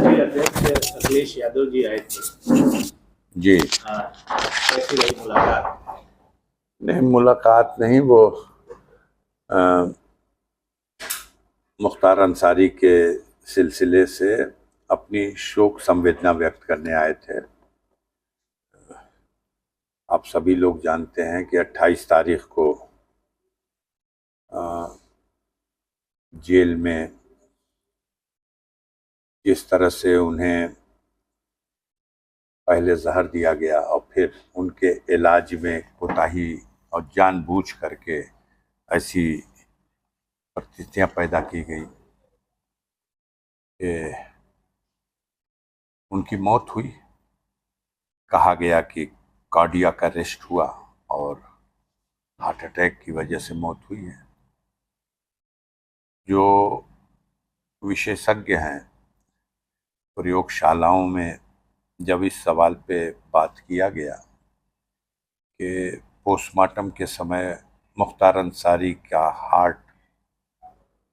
राष्ट्रीय अध्यक्ष अखिलेश यादव जी आए थे जी। कैसी रही मुलाकात? नहीं, मुलाकात नहीं, वो मुख्तार अंसारी के सिलसिले से अपनी शोक संवेदना व्यक्त करने आए थे। आप सभी लोग जानते हैं कि 28 तारीख को जेल में जिस तरह से उन्हें पहले जहर दिया गया और फिर उनके इलाज में कोताही और जानबूझ करके ऐसी परिस्थितियां पैदा की गई कि उनकी मौत हुई। कहा गया कि कार्डियक अरेस्ट हुआ और हार्ट अटैक की वजह से मौत हुई है। जो विशेषज्ञ हैं प्रयोगशालाओं में जब इस सवाल पे बात किया गया कि पोस्टमार्टम के समय मुख्तार अंसारी का हार्ट,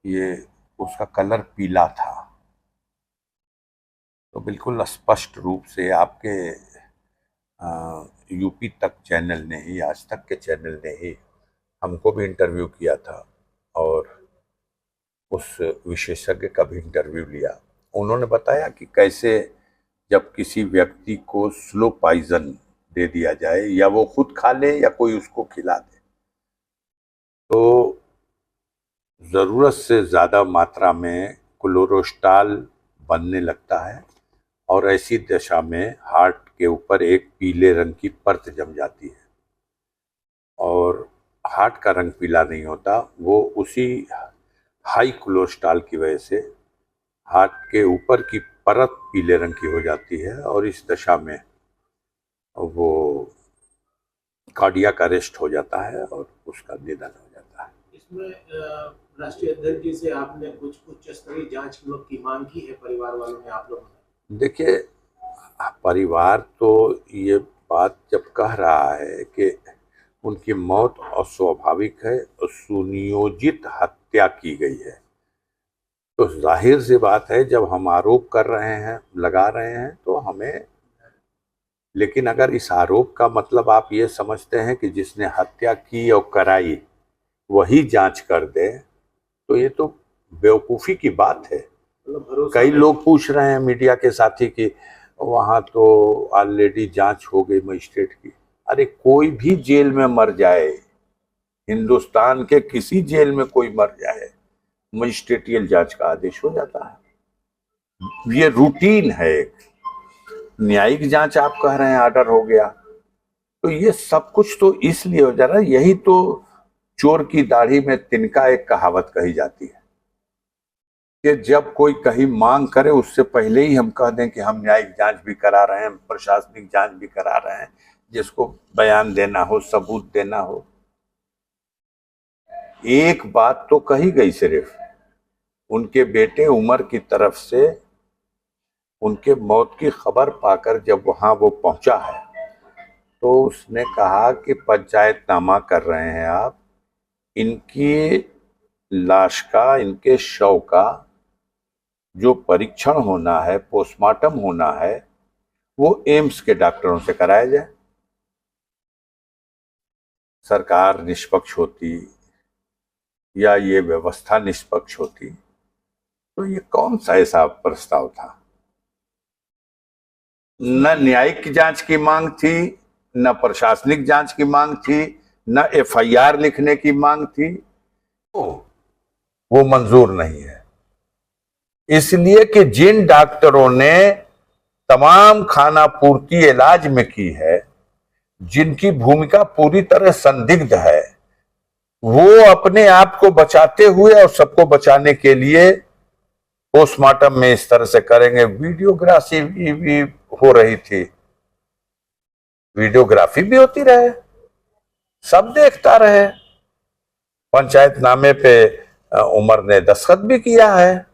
ये उसका कलर पीला था, तो बिल्कुल स्पष्ट रूप से आपके यूपी तक चैनल ने ही, आज तक के चैनल ने ही हमको भी इंटरव्यू किया था और उस विशेषज्ञ का भी इंटरव्यू लिया। उन्होंने बताया कि कैसे जब किसी व्यक्ति को स्लो पॉइजन दे दिया जाए या वो खुद खा ले या कोई उसको खिला दे, तो ज़रूरत से ज़्यादा मात्रा में कोलेस्ट्रॉल बनने लगता है और ऐसी दशा में हार्ट के ऊपर एक पीले रंग की परत जम जाती है और हार्ट का रंग पीला नहीं होता, वो उसी हाई कोलेस्ट्रॉल की वजह से हार्ट के ऊपर की परत पीले रंग की हो जाती है और इस दशा में वो कार्डियक अरेस्ट हो जाता है और उसका निधन हो जाता है। इसमें राष्ट्रीय अध्यक्ष जी से आपने कुछ उच्च स्तरीय जांच की मांग की है परिवार वालों ने, आप लोगों ने? देखिए, परिवार तो ये बात जब कह रहा है कि उनकी मौत अस्वाभाविक है और सुनियोजित हत्या की गई है, तो जाहिर सी बात है जब हम आरोप कर रहे हैं, लगा रहे हैं, तो हमें, लेकिन अगर इस आरोप का मतलब आप ये समझते हैं कि जिसने हत्या की और कराई वही जांच कर दे, तो ये तो बेवकूफ़ी की बात है। कई लोग पूछ रहे हैं मीडिया के साथी कि वहाँ तो ऑलरेडी जांच हो गई मजिस्ट्रेट की। अरे कोई भी जेल में मर जाए, हिंदुस्तान के किसी जेल में कोई मर जाए, मजिस्ट्रेटियल जांच का आदेश हो जाता है। ये रूटीन है। न्यायिक जांच आप कह रहे हैं ऑर्डर हो गया, तो ये सब कुछ तो इसलिए हो जा रहा है। यही तो चोर की दाढ़ी में तिनका एक कहावत कही जाती है कि जब कोई कहीं मांग करे उससे पहले ही हम कह दें कि हम न्यायिक जांच भी करा रहे हैं, प्रशासनिक जांच भी करा रहे हैं, जिसको बयान देना हो, सबूत देना हो। एक बात तो कही गई, सिर्फ उनके बेटे उमर की तरफ से उनके मौत की खबर पाकर जब वहां वो पहुंचा है, तो उसने कहा कि पंचायतनामा कर रहे हैं आप, इनकी लाश का, इनके शव का जो परीक्षण होना है, पोस्टमार्टम होना है, वो एम्स के डॉक्टरों से कराया जाए। सरकार निष्पक्ष होती या ये व्यवस्था निष्पक्ष होती तो ये कौन सा ऐसा प्रस्ताव था? न न्यायिक जांच की मांग थी, न प्रशासनिक जांच की मांग थी, न एफआईआर लिखने की मांग थी, तो वो मंजूर नहीं है। इसलिए कि जिन डॉक्टरों ने तमाम खाना पूर्ति इलाज में की है, जिनकी भूमिका पूरी तरह संदिग्ध है, वो अपने आप को बचाते हुए और सबको बचाने के लिए पोस्टमार्टम में इस तरह से करेंगे। वीडियोग्राफी भी हो रही थी, वीडियोग्राफी भी होती रहे, सब देखता रहे। पंचायतनामे पे उमर ने दस्तखत भी किया है।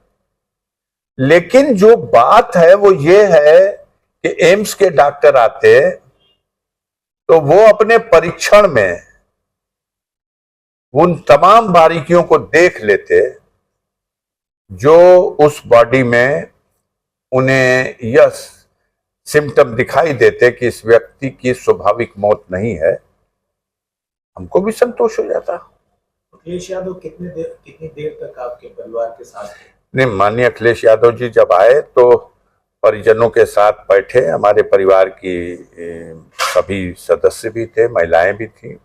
लेकिन जो बात है वो ये है कि एम्स के डॉक्टर आते तो वो अपने परीक्षण में उन तमाम बारीकियों को देख लेते जो उस बॉडी में उन्हें यह सिम्टम दिखाई देते कि इस व्यक्ति की स्वाभाविक मौत नहीं है, हमको भी संतोष हो जाता। अखिलेश यादव कितनी देर तक आपके परिवार के साथ थे? नहीं, माननीय अखिलेश यादव जी जब आए तो परिजनों के साथ बैठे, हमारे परिवार की सभी सदस्य भी थे, महिलाएं भी थी,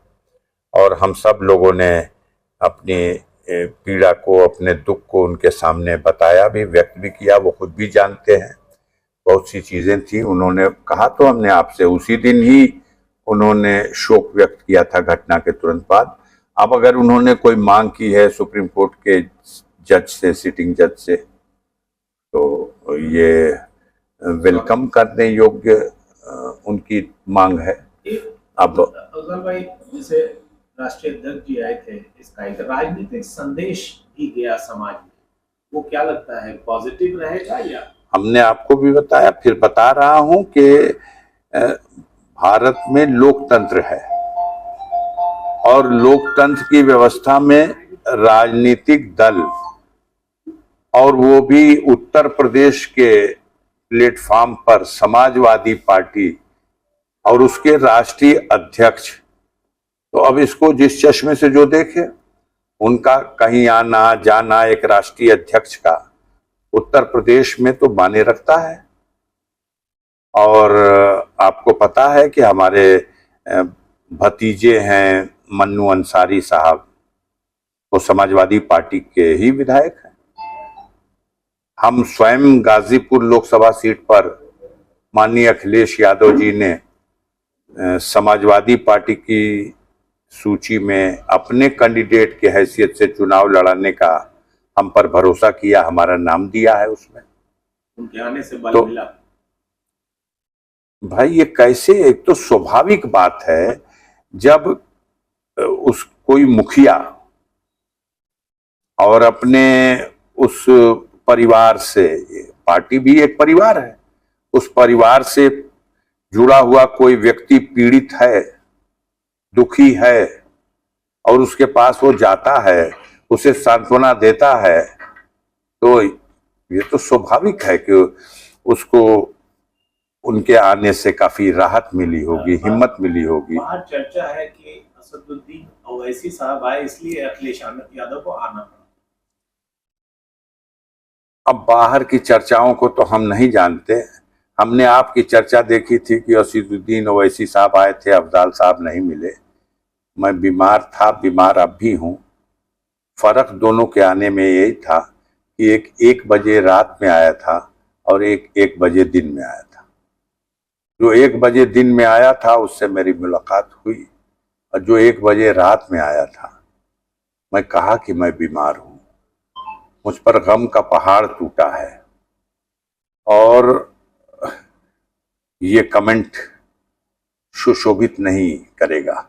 और हम सब लोगों ने अपनी पीड़ा को, अपने दुख को उनके सामने बताया भी, व्यक्त भी किया। वो खुद भी जानते हैं बहुत सी चीजें थी। उन्होंने कहा तो हमने आपसे उसी दिन ही उन्होंने शोक व्यक्त किया था घटना के तुरंत बाद। अब अगर उन्होंने कोई मांग की है सुप्रीम कोर्ट के जज से, सिटिंग जज से, तो ये वेलकम करने योग्य उनकी मांग है। अब अगर भाई जैसे राष्ट्रीय अध्यक्ष जी आए थे, इसका एक राजनीतिक संदेश भी गया समाज में, वो क्या लगता है पॉजिटिव रहेगा? या हमने आपको भी बताया, फिर बता रहा हूं कि भारत में लोकतंत्र है और लोकतंत्र की व्यवस्था में राजनीतिक दल, और वो भी उत्तर प्रदेश के प्लेटफॉर्म पर समाजवादी पार्टी और उसके राष्ट्रीय अध्यक्ष, तो अब इसको जिस चश्मे से जो देखे, उनका कहीं आना जाना एक राष्ट्रीय अध्यक्ष का उत्तर प्रदेश में तो माने रखता है। और आपको पता है कि हमारे भतीजे हैं मन्नू अंसारी साहब, वो समाजवादी पार्टी के ही विधायक हैं। हम स्वयं गाजीपुर लोकसभा सीट पर माननीय अखिलेश यादव जी ने समाजवादी पार्टी की सूची में अपने कैंडिडेट की हैसियत से चुनाव लड़ाने का हम पर भरोसा किया, हमारा नाम दिया है उसमें। उनके आने से बल मिला। भाई ये कैसे, एक तो स्वाभाविक बात है जब उस कोई मुखिया और अपने उस परिवार से, पार्टी भी एक परिवार है, उस परिवार से जुड़ा हुआ कोई व्यक्ति पीड़ित है, दुखी है, और उसके पास वो जाता है, उसे सांत्वना देता है, तो ये तो स्वाभाविक है कि उसको उनके आने से काफी राहत मिली होगी, हिम्मत मिली होगी। बाहर चर्चा है कि असदुद्दीन ओवैसी साहब आए इसलिए अखिलेश यादव को आना पड़ा। अब बाहर की चर्चाओं को तो हम नहीं जानते। हमने आपकी चर्चा देखी थी कि असदुद्दीन ओवैसी साहब आए थे, अफजाल साहब नहीं मिले। मैं बीमार था, बीमार अब भी हूँ। फर्क दोनों के आने में यही था कि एक 1 बजे रात में आया था और एक 1 बजे दिन में आया था। जो 1 बजे दिन में आया था उससे मेरी मुलाकात हुई, और जो 1 बजे रात में आया था, मैं कहा कि मैं बीमार हूँ, मुझ पर गम का पहाड़ टूटा है। और ये कमेंट सुशोभित नहीं करेगा।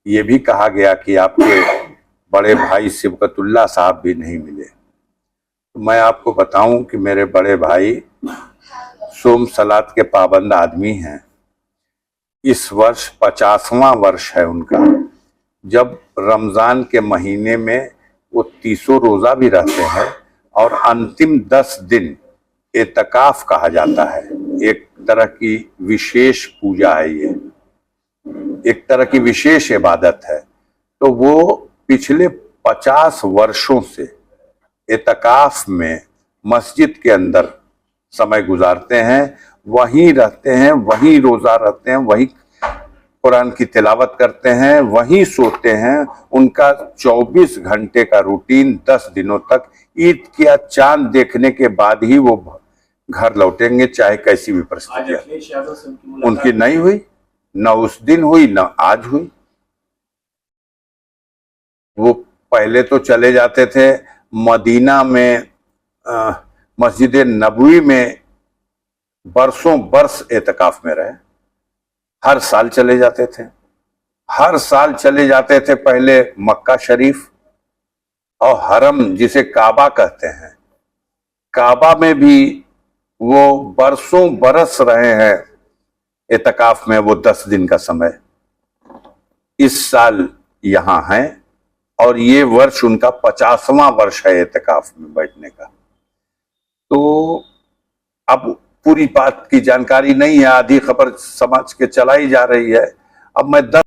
ये भी कहा गया कि आपके बड़े भाई सिबकतुल्ला साहब भी नहीं मिले। तो मैं आपको बताऊं कि मेरे बड़े भाई सोम सलात के पाबंद आदमी हैं। इस वर्ष 50वां वर्ष है उनका। जब रमजान के महीने में वो 30 रोजा भी रहते हैं, और अंतिम 10 दिन एतकाफ कहा जाता है। एक तरह की विशेष पूजा है, ये एक तरह की विशेष इबादत है। तो वो पिछले 50 वर्षों से एतकाफ में मस्जिद के अंदर समय गुजारते हैं, वहीं रहते हैं, वहीं रोजा रखते हैं, वहीं कुरान की तिलावत करते हैं, वहीं सोते हैं। उनका 24 घंटे का रूटीन 10 दिनों तक, ईद का चांद देखने के बाद ही वो घर लौटेंगे, चाहे कैसी भी परिस्थिति। उनकी नहीं हुई, न उस दिन हुई, न आज हुई। वो पहले तो चले जाते थे मदीना में, मस्जिद नबवी में बरसों बरस एतकाफ में रहे। हर साल चले जाते थे, हर साल चले जाते थे। पहले मक्का शरीफ और हरम जिसे काबा कहते हैं, काबा में भी वो बरसों बरस रहे हैं एतकाफ में, वो 10 दिन का समय। इस साल यहां है और ये वर्ष उनका 50वां वर्ष है एतकाफ में बैठने का। तो अब पूरी बात की जानकारी नहीं है, आधी खबर समाज के चलाई जा रही है। अब मैं